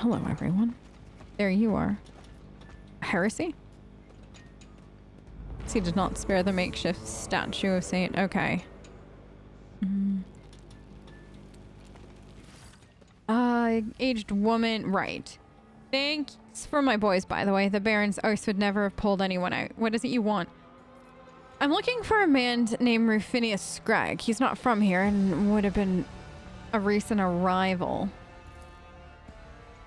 Hello, everyone. There you are. Heresy? He did not spare the makeshift statue of Saint. Okay. Aged woman. Right. Thanks for my boys, by the way. The Baron's oath would never have pulled anyone out. What is it you want? I'm looking for a man named Ruffinius Scragg. He's not from here and would have been a recent arrival.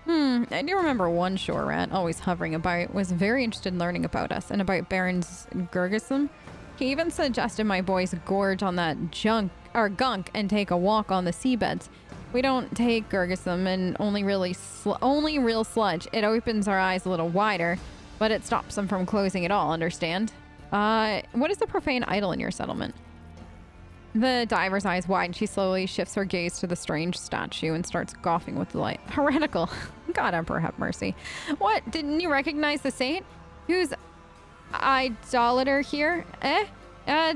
I do remember one shore rat, always hovering about, was very interested in learning about us and about Baron's Gurgism. He even suggested my boys gorge on that gunk and take a walk on the seabeds. We don't take Gurgism and only real sludge. It opens our eyes a little wider, but it stops them from closing at all, understand? What is the profane idol in your settlement? The diver's eyes widen. She slowly shifts her gaze to the strange statue and starts scoffing with delight. Heretical. God Emperor have mercy. What? Didn't you recognize the saint? Who's idolater here?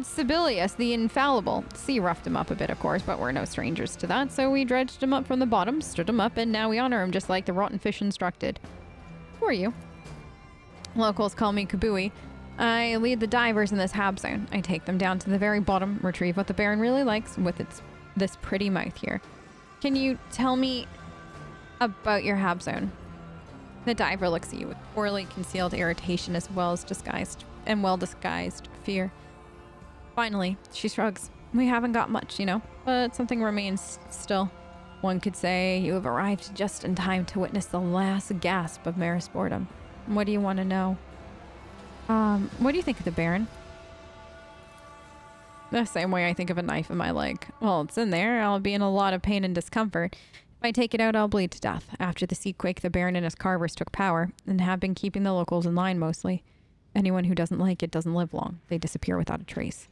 Sibelius, the infallible. Sea roughed him up a bit, of course, but we're no strangers to that, so we dredged him up from the bottom, stood him up, and now we honor him just like the rotten fish instructed. Who are you? Locals call me Kabui. I lead the divers in this hab zone. I take them down to the very bottom, retrieve what the Baron really likes with this pretty mouth here. Can you tell me about your hab zone? The diver looks at you with poorly concealed irritation as well as well-disguised fear. Finally, she shrugs. We haven't got much, you know, but something remains still. One could say you have arrived just in time to witness the last gasp of Maris boredom. What do you want to know? What do you think of the Baron? The same way I think of a knife in my leg. Well, it's in there. I'll be in a lot of pain and discomfort. If I take it out, I'll bleed to death. After the sea quake, the Baron and his carvers took power and have been keeping the locals in line mostly. Anyone who doesn't like it doesn't live long. They disappear without a trace.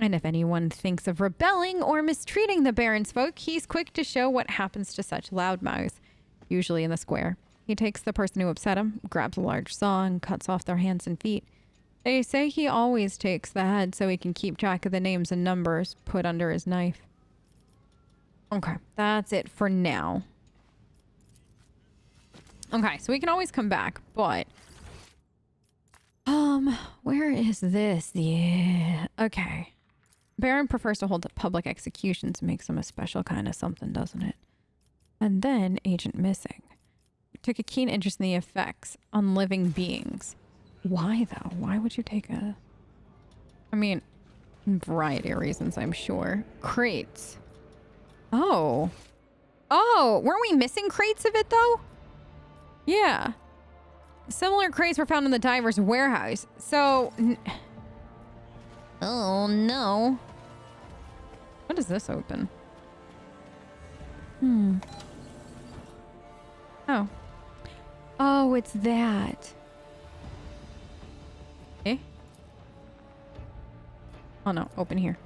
And if anyone thinks of rebelling or mistreating the Baron's folk, he's quick to show what happens to such loudmouths, usually in the square. He takes the person who upset him, grabs a large saw, and cuts off their hands and feet. They say he always takes the head so he can keep track of the names and numbers put under his knife. Okay, that's it for now. Okay, so we can always come back, but... where is this? Yeah, okay. Baron prefers to hold public executions, makes him a special kind of something, doesn't it? And then Agent Missing. Took a keen interest in the effects on living beings. Why, though? Why would you take a... I mean, a variety of reasons, I'm sure. Crates. Oh. Oh, weren't we missing crates of it, though? Yeah. Similar crates were found in the diver's warehouse. So... oh, no. What does this open? Oh. Oh, it's that. Eh? Oh, no. Open here.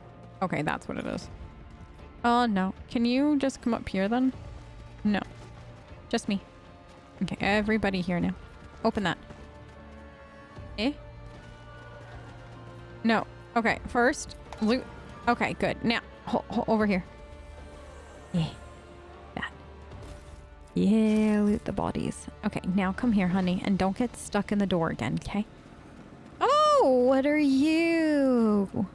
Okay, that's what it is. Oh, no. Can you just come up here, then? No. Just me. Okay, everybody here now. Open that. Eh? No. Okay, first, loot. Okay, good. Now, over here. Yeah. That. Yeah, loot the bodies. Okay, now come here, honey, and don't get stuck in the door again, okay? Oh, what are you?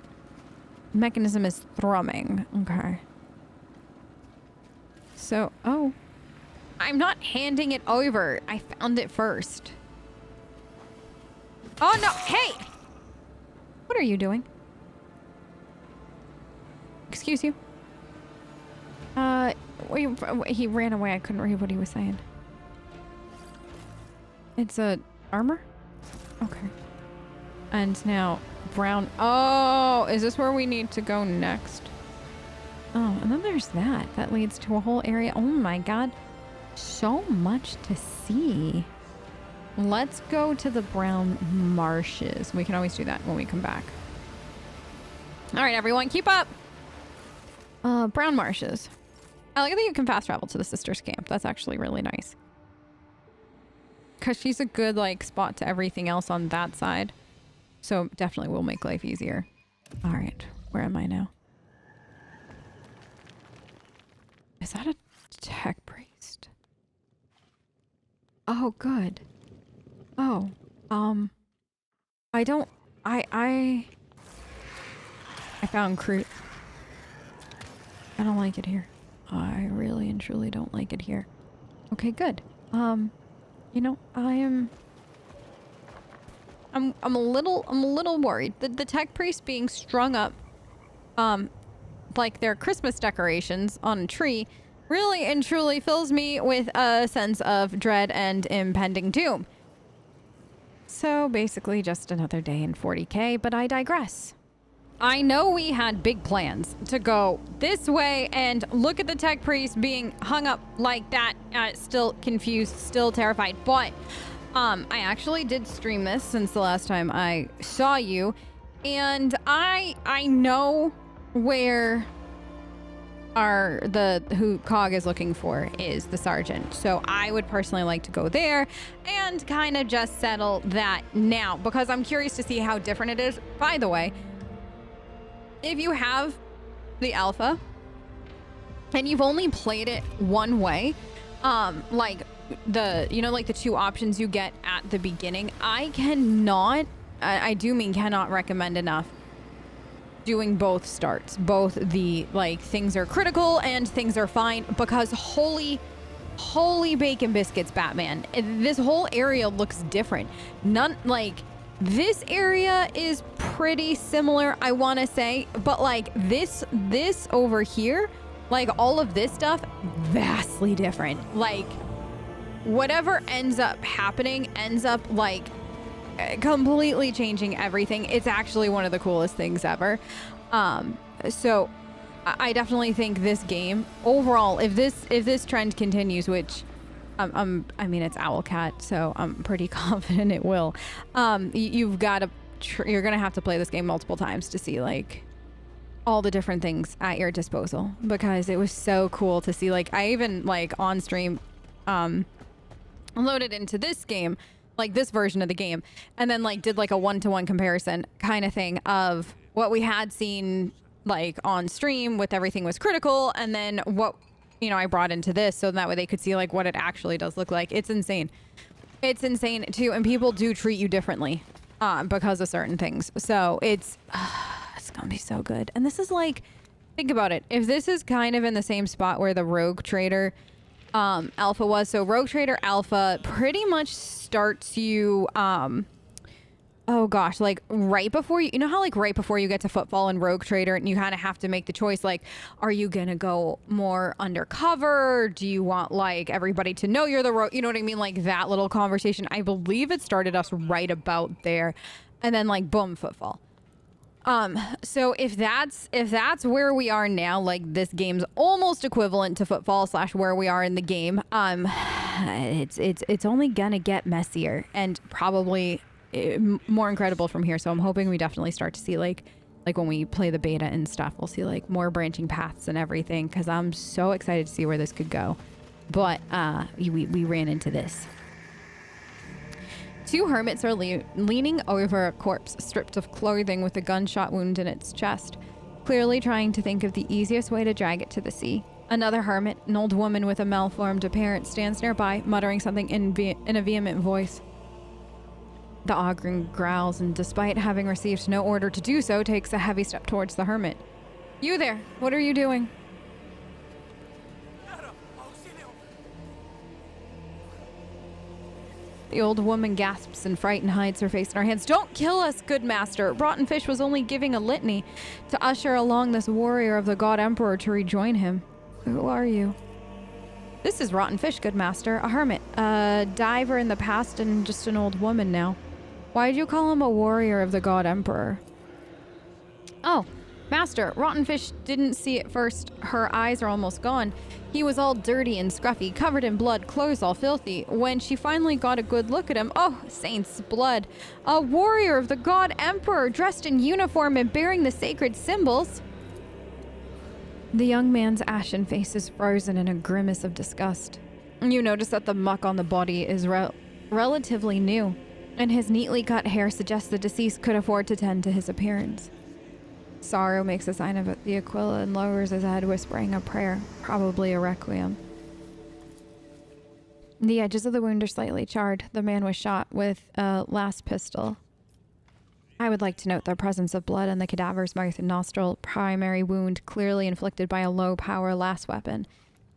Mechanism is thrumming. Okay. So, oh. I'm not handing it over. I found it first. Oh, no. Hey! What are you doing? Excuse you? He ran away. I couldn't read what he was saying. It's a armor? Okay. And now brown. Oh, is this where we need to go next? Oh, and then there's that. That leads to a whole area. Oh my god. So much to see. Let's go to the brown marshes. We can always do that when we come back. All right, everyone, keep up. Brown marshes. I like that you can fast travel to the sister's camp. That's actually really nice. Because she's a good, like, spot to everything else on that side. So definitely will make life easier. All right, where am I now? Is that a tech priest? Oh, good. Oh, I don't, I found Kroot. I don't like it here. I really and truly don't like it here. Okay, good. You know, I'm a little worried. The tech priests being strung up, like their Christmas decorations on a tree really and truly fills me with a sense of dread and impending doom. So basically just another day in 40k, but I digress. I know we had big plans to go this way and look at the tech priest being hung up like that, still confused, still terrified, but I actually did stream this since the last time I saw you, and I know where who Cog is looking for is the sergeant. So I would personally like to go there and kind of just settle that now, because I'm curious to see how different it is. By the way, if you have the alpha and you've only played it one way, like the two options you get at the beginning, I cannot recommend enough doing both starts. Both the things are critical and things are fine, because holy bacon biscuits, Batman, this whole area looks different. This area is pretty similar, I want to say, but this over here, all of this stuff, vastly different. Whatever ends up happening ends up completely changing everything. It's actually one of the coolest things ever. So I definitely think this game overall, if this trend continues, which I mean, it's Owlcat, so I'm pretty confident it will. You've got to you're gonna have to play this game multiple times to see all the different things at your disposal, because it was so cool to see. I even on stream loaded into this game, this version of the game, and then did a one-to-one comparison kind of thing of what we had seen on stream with everything was critical, and then what I brought into this, so that way they could see what it actually does look like. It's insane. It's insane too, and people do treat you differently because of certain things. So it's gonna be so good. And this is think about it. If this is kind of in the same spot where the Rogue Trader Alpha was, so Rogue Trader Alpha pretty much starts you oh gosh, right before you know how right before you get to Footfall and Rogue Trader, and you kind of have to make the choice, are you gonna go more undercover? Do you want everybody to know you're the Rogue? You know what I mean? That little conversation. I believe it started us right about there, and then boom, Footfall. So if that's where we are now, this game's almost equivalent to Footfall / where we are in the game. It's only gonna get messier and probably more incredible from here. So I'm hoping we definitely start to see when we play the beta and stuff, we'll see more branching paths and everything, because I'm so excited to see where this could go. But we ran into this. Two hermits are leaning over a corpse stripped of clothing with a gunshot wound in its chest, clearly trying to think of the easiest way to drag it to the sea. Another hermit, an old woman with a malformed appearance, stands nearby, muttering something in a vehement voice. The Ogren growls, and despite having received no order to do so, takes a heavy step towards the hermit. You there, what are you doing? The old woman gasps in fright and hides her face in her hands. Don't kill us, good master. Rotten Fish was only giving a litany to usher along this warrior of the God Emperor to rejoin him. Who are you? This is Rotten Fish, good master. A hermit, a diver in the past, and just an old woman now. Why'd you call him a warrior of the God Emperor? Oh, master, Rotten Fish didn't see it first. Her eyes are almost gone. He was all dirty and scruffy, covered in blood, clothes all filthy. When she finally got a good look at him, oh, saint's blood. A warrior of the God Emperor, dressed in uniform and bearing the sacred symbols. The young man's ashen face is frozen in a grimace of disgust. You notice that the muck on the body is relatively new, and his neatly cut hair suggests the deceased could afford to tend to his appearance. Sorrow makes a sign of the Aquila and lowers his head, whispering a prayer, probably a requiem. The edges of the wound are slightly charred. The man was shot with a last pistol. I would like to note the presence of blood in the cadaver's mouth and nostril. Primary wound, clearly inflicted by a low-power last weapon,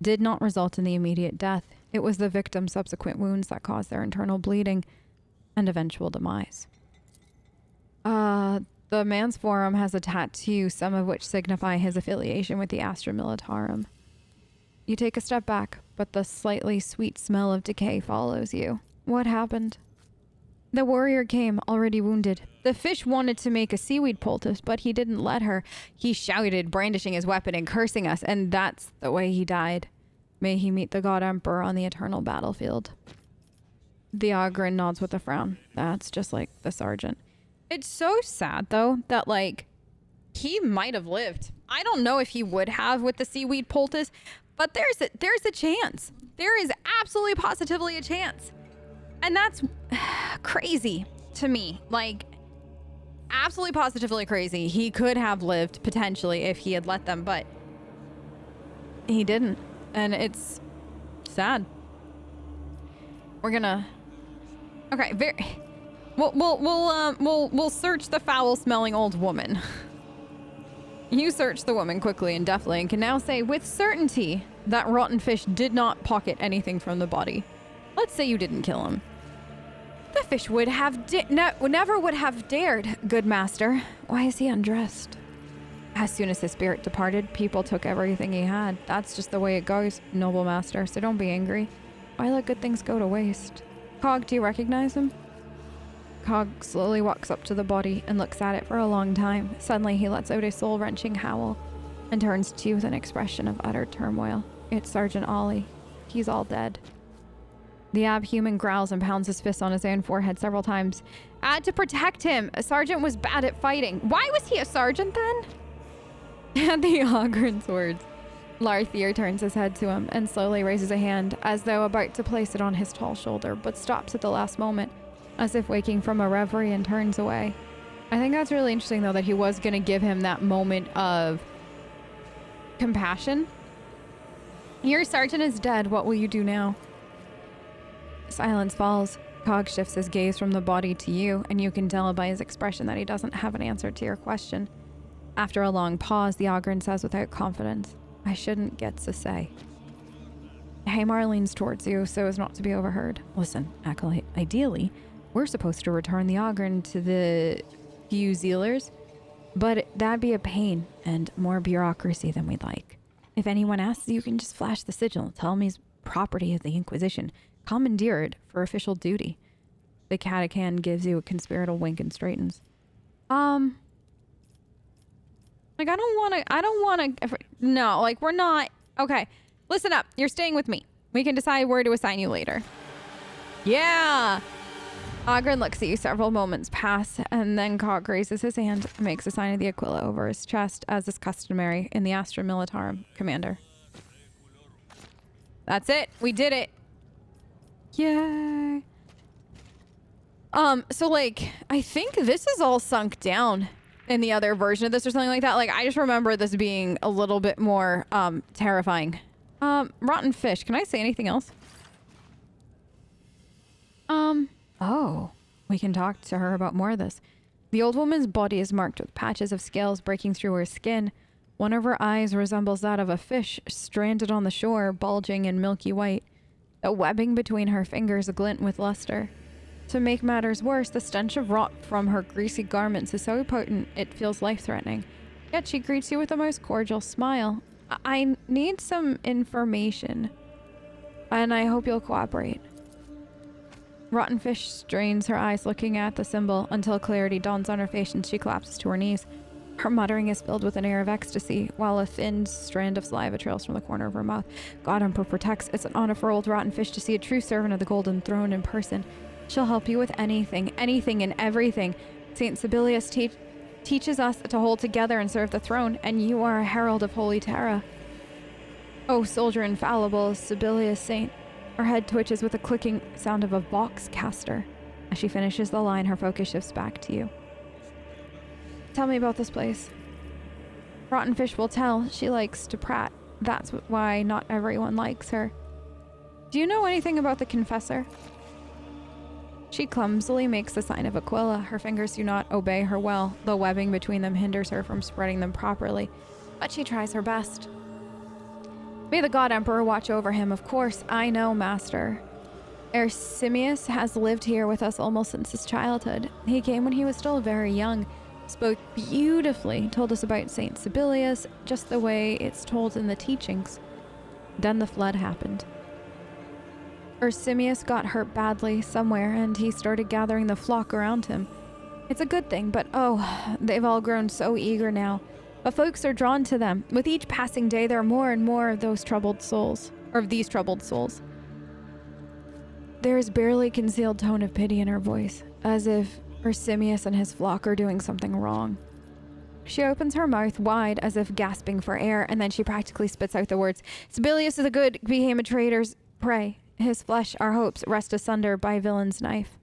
did not result in the immediate death. It was the victim's subsequent wounds that caused their internal bleeding and eventual demise. The man's forearm has a tattoo, some of which signify his affiliation with the Astra Militarum. You take a step back, but the slightly sweet smell of decay follows you. What happened? The warrior came, already wounded. The fish wanted to make a seaweed poultice, but he didn't let her. He shouted, brandishing his weapon and cursing us, and that's the way he died. May he meet the God Emperor on the eternal battlefield. The Ogren nods with a frown. That's just like the sergeant. It's so sad, though, that, like, he might have lived. I don't know if he would have with the seaweed poultice, but there's a chance. There is absolutely positively a chance. And that's crazy to me. Like, absolutely positively crazy. He could have lived, potentially, if he had let them, but he didn't. And it's sad. We're gonna... Okay, We'll search the foul-smelling old woman. You search the woman quickly and deftly and can now say with certainty that rotten fish did not pocket anything from the body. Let's say you didn't kill him. The fish would have never would have dared, good master. Why is he undressed? As soon as his spirit departed, people took everything he had. That's just the way it goes, noble master, so don't be angry. Why let good things go to waste? Cog, do you recognize him? Cog slowly walks up to the body and looks at it for a long time. Suddenly, he lets out a soul-wrenching howl and turns to you with an expression of utter turmoil. It's Sergeant Ollie. He's all dead. The abhuman growls and pounds his fist on his own forehead several times. I had to protect him. A sergeant was bad at fighting. Why was he a sergeant then? At the Ogren's words, Larthier turns his head to him and slowly raises a hand as though about to place it on his tall shoulder, but stops at the last moment, as if waking from a reverie, and turns away. I think that's really interesting, though, that he was going to give him that moment of compassion. Your sergeant is dead. What will you do now? Silence falls. Cog shifts his gaze from the body to you, and you can tell by his expression that he doesn't have an answer to your question. After a long pause, the Ogren says without confidence, I shouldn't get to say. Haymar leans towards you so as not to be overheard. Listen, Acolyte, ideally, we're supposed to return the Ogren to the Fusilers, but that'd be a pain and more bureaucracy than we'd like. If anyone asks, you can just flash the sigil, tell them he's property of the Inquisition, commandeered for official duty. The Catacan gives you a conspiratorial wink and straightens. Like, I don't want to, no, like, we're not, okay, listen up, you're staying with me. We can decide where to assign you later. Yeah! Ogren looks at you. Several moments pass, and then Cog raises his hand and makes a sign of the Aquila over his chest, as is customary in the Astra Militarum, Commander. That's it. We did it. Yay. So, like, I think this is all sunk down in the other version of this or something like that. Like, I just remember this being a little bit more, terrifying. Rotten fish. Can I say anything else? Oh, we can talk to her about more of this. The old woman's body is marked with patches of scales breaking through her skin. One of her eyes resembles that of a fish stranded on the shore, bulging and milky white. The webbing between her fingers glint with luster. To make matters worse, the stench of rot from her greasy garments is so potent it feels life-threatening. Yet she greets you with the most cordial smile. I need some information, and I hope you'll cooperate. Rotten Fish strains her eyes looking at the symbol until clarity dawns on her face and she collapses to her knees. Her muttering is filled with an air of ecstasy, while a thin strand of saliva trails from the corner of her mouth. God Emperor protects. It's an honor for old Rotten Fish to see a true servant of the Golden Throne in person. She'll help you with anything and everything. Saint Sibelius teaches us to hold together and serve the throne, and you are a herald of Holy Terra. Oh, soldier infallible, Sibelius Saint. Her head twitches with a clicking sound of a box caster. As she finishes the line, her focus shifts back to you. Tell me about this place. Rotten Fish will tell. She likes to prat. That's why not everyone likes her. Do you know anything about the Confessor? She clumsily makes the sign of Aquila. Her fingers do not obey her well. The webbing between them hinders her from spreading them properly, but she tries her best. May the God Emperor watch over him. Of course, I know, Master. Ersimius has lived here with us almost since his childhood. He came when he was still very young, spoke beautifully, told us about Saint Sibelius, just the way it's told in the teachings. Then the flood happened. Ersimius got hurt badly somewhere, and he started gathering the flock around him. It's a good thing, but oh, they've all grown so eager now. But folks are drawn to them. With each passing day, there are more and more of these troubled souls. There is barely concealed tone of pity in her voice, as if Ersimius and his flock are doing something wrong. She opens her mouth wide as if gasping for air, and then she practically spits out the words, Sibelius is a good, became a traitor's prey. His flesh, our hopes, rest asunder by villain's knife.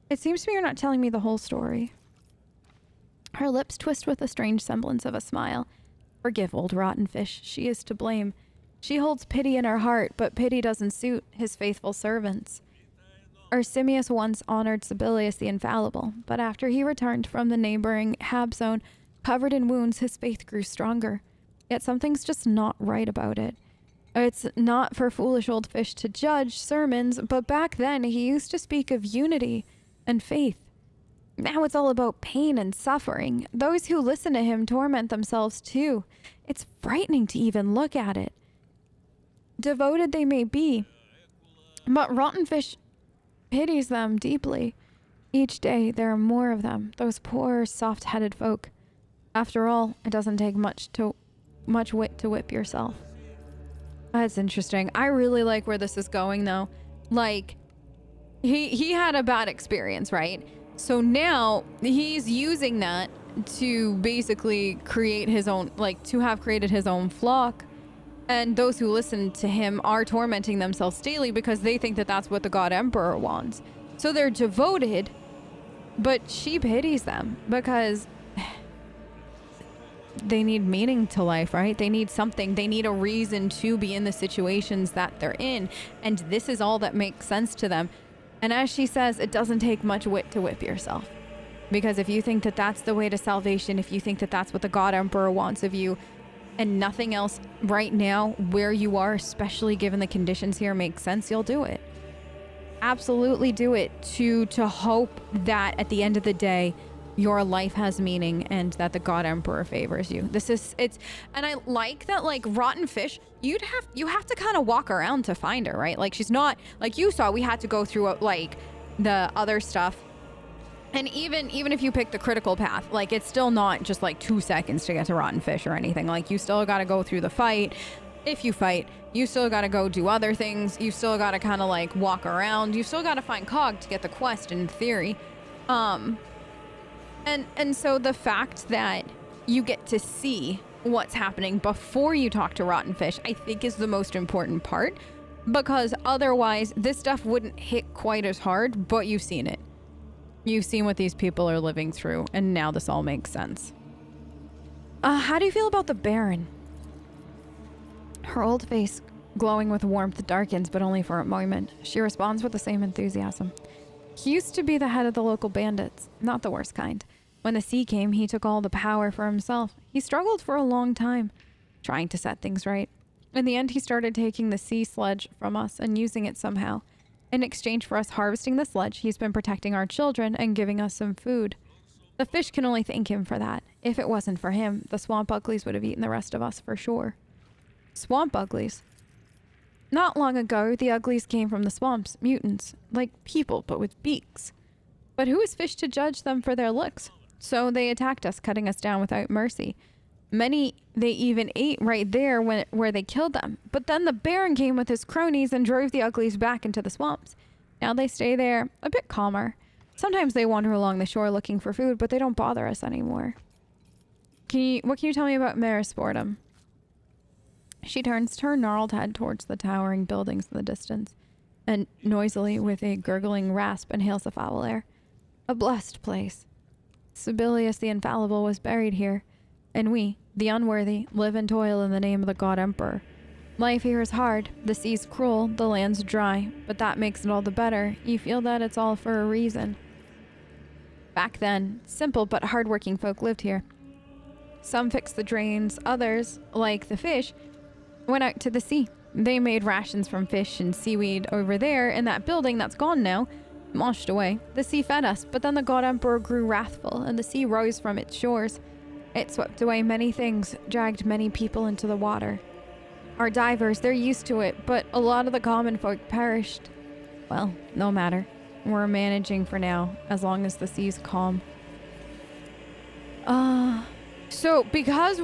It seems to me you're not telling me the whole story. Her lips twist with a strange semblance of a smile. Forgive old rotten fish. She is to blame. She holds pity in her heart, but pity doesn't suit his faithful servants. Ersimius once honored Sibelius the Infallible, but after he returned from the neighboring Hab zone, covered in wounds, his faith grew stronger. Yet something's just not right about it. It's not for foolish old fish to judge sermons, but back then he used to speak of unity and faith. Now it's all about pain and suffering. Those who listen to him torment themselves too. It's frightening to even look at it. Devoted they may be, but rotten fish pities them deeply. Each day there are more of them, those poor soft-headed folk. After all, it doesn't take much wit to whip yourself. That's interesting. I really like where this is going, though. Like, he had a bad experience, right? So now he's using that to basically create his own, like, to have created his own flock. And those who listen to him are tormenting themselves daily because they think that that's what the God Emperor wants. So they're devoted, but she pities them because they need meaning to life, right? They need something. They need a reason to be in the situations that they're in. And this is all that makes sense to them. And as she says, it doesn't take much wit to whip yourself. Because if you think that that's the way to salvation, if you think that that's what the God Emperor wants of you, and nothing else right now where you are, especially given the conditions here, makes sense, you'll do it. Absolutely do it to hope that at the end of the day, your life has meaning and that the God Emperor favors you. And I like that, like, rotten fish, you have to kind of walk around to find her, right? Like, she's not, like you saw, we had to go through, like, the other stuff. And even if you pick the critical path, like, it's still not just, like, 2 seconds to get to rotten fish or anything. Like, you still got to go through the fight. If you fight, you still got to go do other things. You still got to kind of, like, walk around. You still got to find Cog to get the quest, in theory. And so the fact that you get to see what's happening before you talk to rotten fish, I think is the most important part, because otherwise this stuff wouldn't hit quite as hard, but you've seen it. You've seen what these people are living through, and now this all makes sense. How do you feel about the Baron? Her old face, glowing with warmth, darkens, but only for a moment. She responds with the same enthusiasm. He used to be the head of the local bandits, not the worst kind. When the sea came, he took all the power for himself. He struggled for a long time, trying to set things right. In the end, he started taking the sea sledge from us and using it somehow. In exchange for us harvesting the sledge, he's been protecting our children and giving us some food. The fish can only thank him for that. If it wasn't for him, the swamp uglies would have eaten the rest of us for sure. Swamp uglies? Not long ago, the uglies came from the swamps, mutants, like people, but with beaks. But who is fish to judge them for their looks? So they attacked us, cutting us down without mercy. Many they even ate right there where they killed them. But then the Baron came with his cronies and drove the uglies back into the swamps. Now they stay there, a bit calmer. Sometimes they wander along the shore looking for food, but they don't bother us anymore. What can you tell me about Merisportum? She turns her gnarled head towards the towering buildings in the distance, and noisily, with a gurgling rasp, inhales the foul air. A blessed place. Sibelius the Infallible was buried here, and we, the unworthy, live and toil in the name of the God Emperor. Life here is hard. The sea's cruel, the land's dry, but that makes it all the better. You feel that it's all for a reason. Back then, simple but hardworking folk lived here. Some fixed the drains, others, like the fish, went out to the sea. They made rations from fish and seaweed over there in that building that's gone now, washed away. The sea fed us, but then the God Emperor grew wrathful and the sea rose from its shores. It swept away many things, dragged many people into the water. Our divers, they're used to it, but a lot of the common folk perished. Well, no matter. We're managing for now, as long as the sea's calm. So because...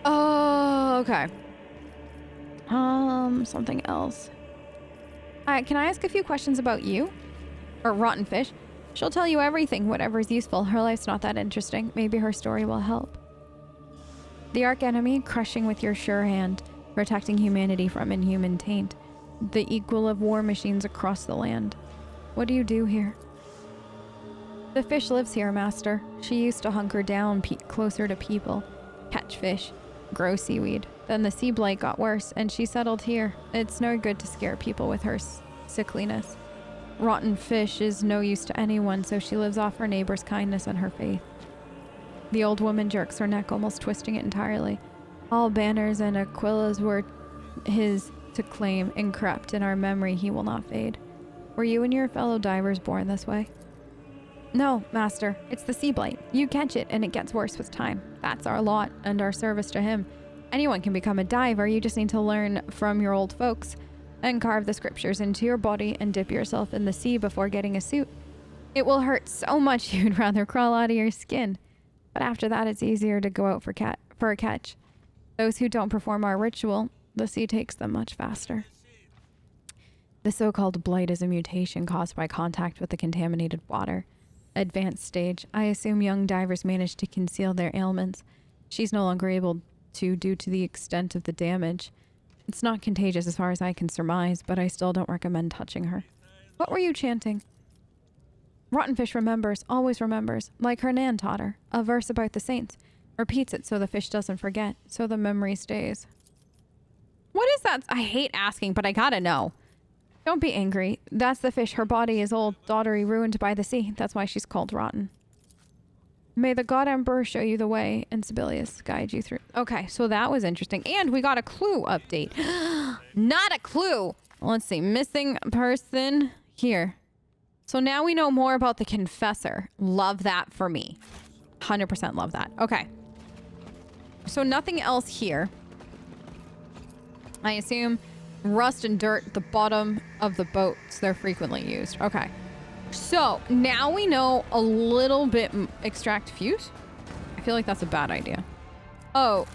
okay. Something else. Can I ask a few questions about you? Or Rotten Fish? She'll tell you everything, whatever's useful. Her life's not that interesting. Maybe her story will help. The arch-enemy, crushing with your sure hand, protecting humanity from inhuman taint. The equal of war machines across the land. What do you do here? The fish lives here, Master. She used to hunker down closer to people, catch fish, grow seaweed. Then the sea blight got worse, and she settled here. It's no good to scare people with her sickliness. Rotten fish is no use to anyone, so she lives off her neighbor's kindness and her faith. The old woman jerks her neck, almost twisting it entirely. All banners and Aquila's were his to claim, incorrupt in our memory he will not fade. Were you and your fellow divers born this way? No, Master. It's the sea blight. You catch it, and it gets worse with time. That's our lot, and our service to him. Anyone can become a diver. You just need to learn from your old folks and carve the scriptures into your body and dip yourself in the sea before getting a suit. It will hurt so much you'd rather crawl out of your skin. But after that, it's easier to go out for a catch. Those who don't perform our ritual, the sea takes them much faster. The so-called blight is a mutation caused by contact with the contaminated water. Advanced stage. I assume young divers manage to conceal their ailments. She's no longer able to due to the extent of the damage. It's not contagious as far as I can surmise, but I still don't recommend touching her. What were you chanting? Rotten Fish remembers, always remembers, like her Nan taught her. A verse about the saints. Repeats it so the fish doesn't forget, so the memory stays. What is that? I hate asking, but I gotta know. Don't be angry. That's the fish. Her body is old, dottery, ruined by the sea. That's why she's called rotten. May the God Emperor show you the way, and Sibelius guide you through. Okay, so that was interesting. And we got a clue update. Not a clue. Let's see. Missing person here. So now we know more about the Confessor. Love that for me. 100% love that. Okay. So nothing else here. I assume rust and dirt at the bottom of the boats. They're frequently used. Okay. So now we know a little bit. Extract fuse? I feel like that's a bad idea. Oh,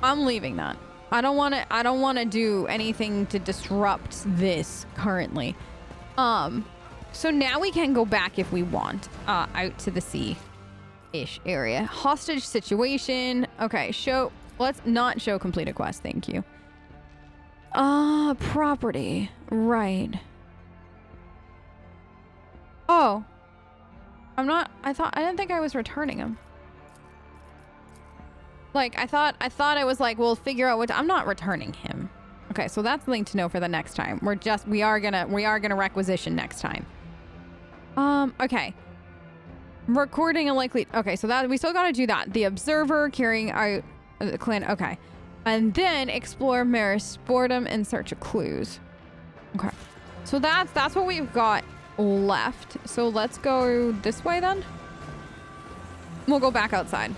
I'm leaving that. I don't want to do anything to disrupt this currently. So now we can go back if we want, out to the sea-ish area. Hostage situation. Okay, let's not show completed quest. Thank you. Property. Right. Oh. I didn't think I was returning him. Like, I thought it was like, we'll figure out I'm not returning him. Okay, so that's something to know for the next time. We are gonna requisition next time. Okay. Recording a likely, okay, so that, we still gotta do that. The observer carrying out the clan, okay. And then explore Maris Sportum in search of clues. Okay. So that's what we've got left. So let's go this way then. We'll go back outside.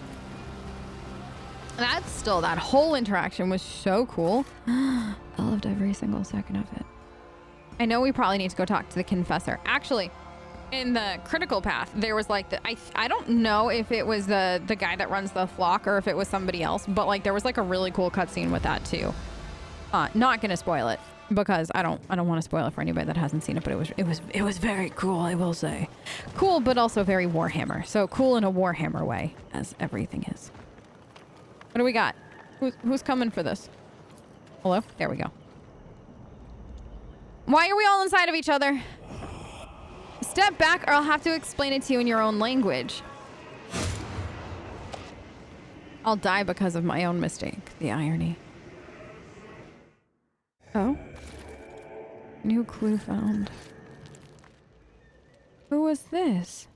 That whole interaction was so cool. I loved every single second of it. I know we probably need to go talk to the Confessor. Actually, in the critical path, there was like I don't know if it was the guy that runs the flock or if it was somebody else, but like there was like a really cool cutscene with that too. Not gonna spoil it because I don't want to spoil it for anybody that hasn't seen it, but it was very cool, I will say. Cool, but also very Warhammer. So cool in a Warhammer way, as everything is. What do we got? Who's coming for this? Hello? There we go. Why are we all inside of each other? Step back or I'll have to explain it to you in your own language. I'll die because of my own mistake. The irony. Oh. New clue found. Who was this?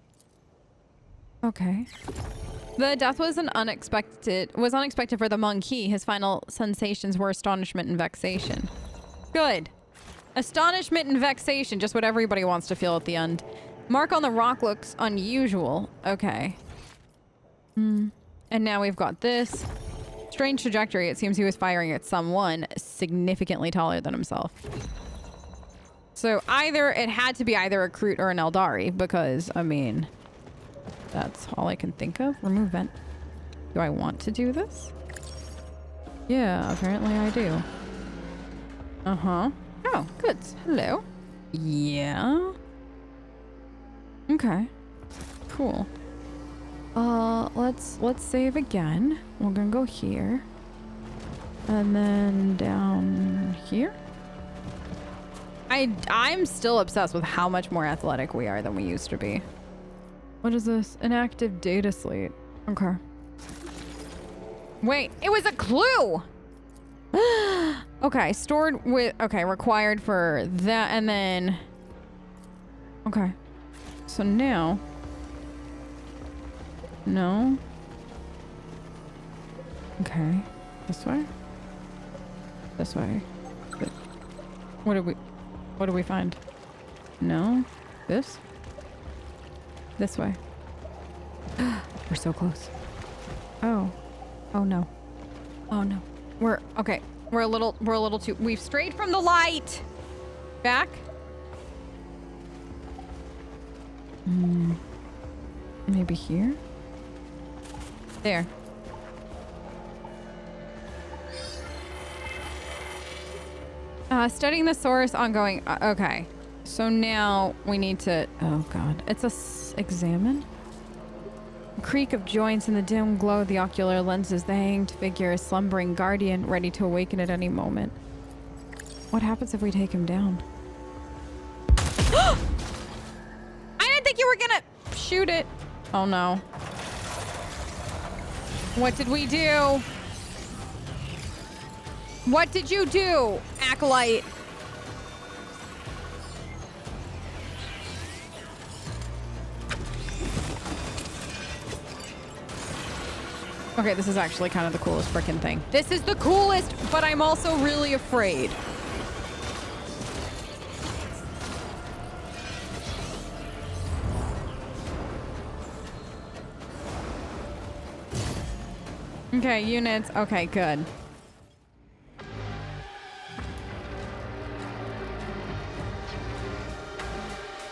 Okay. The death was unexpected for the monkey. His final sensations were astonishment and vexation. Good. Astonishment and vexation, just what everybody wants to feel at the end. Mark on the rock looks unusual. Okay. And now we've got this. Strange trajectory. It seems he was firing at someone significantly taller than himself. So it had to be either a Kroot or an Eldari, because, I mean, that's all I can think of. Remove vent. Do I want to do this? Yeah, apparently I do. Uh-huh. Oh, good. Hello. Yeah. Okay. Cool. Let's save again. We're gonna go here. And then down here. I'm still obsessed with how much more athletic we are than we used to be. What is this? Inactive data slate. Okay. Wait, it was a clue! Okay, stored with... Okay, required for that, and then... Okay. So now... No. Okay. This way? This way. What do we find? No? This? This way. We're so close. Oh. Oh no. Oh no. Okay. We're a little too... We've strayed from the light! Back? Maybe here? There. Studying the source, ongoing. Okay. So now we need to... Oh god. It's examine? A creak of joints in the dim glow of the ocular lenses. The hanged figure, a slumbering guardian, ready to awaken at any moment. What happens if we take him down? I didn't think you were gonna shoot it. Oh no. What did we do? What did you do, Acolyte? Okay, this is actually kind of the coolest frickin' thing. This is the coolest, but I'm also really afraid. Okay, units. Okay, good.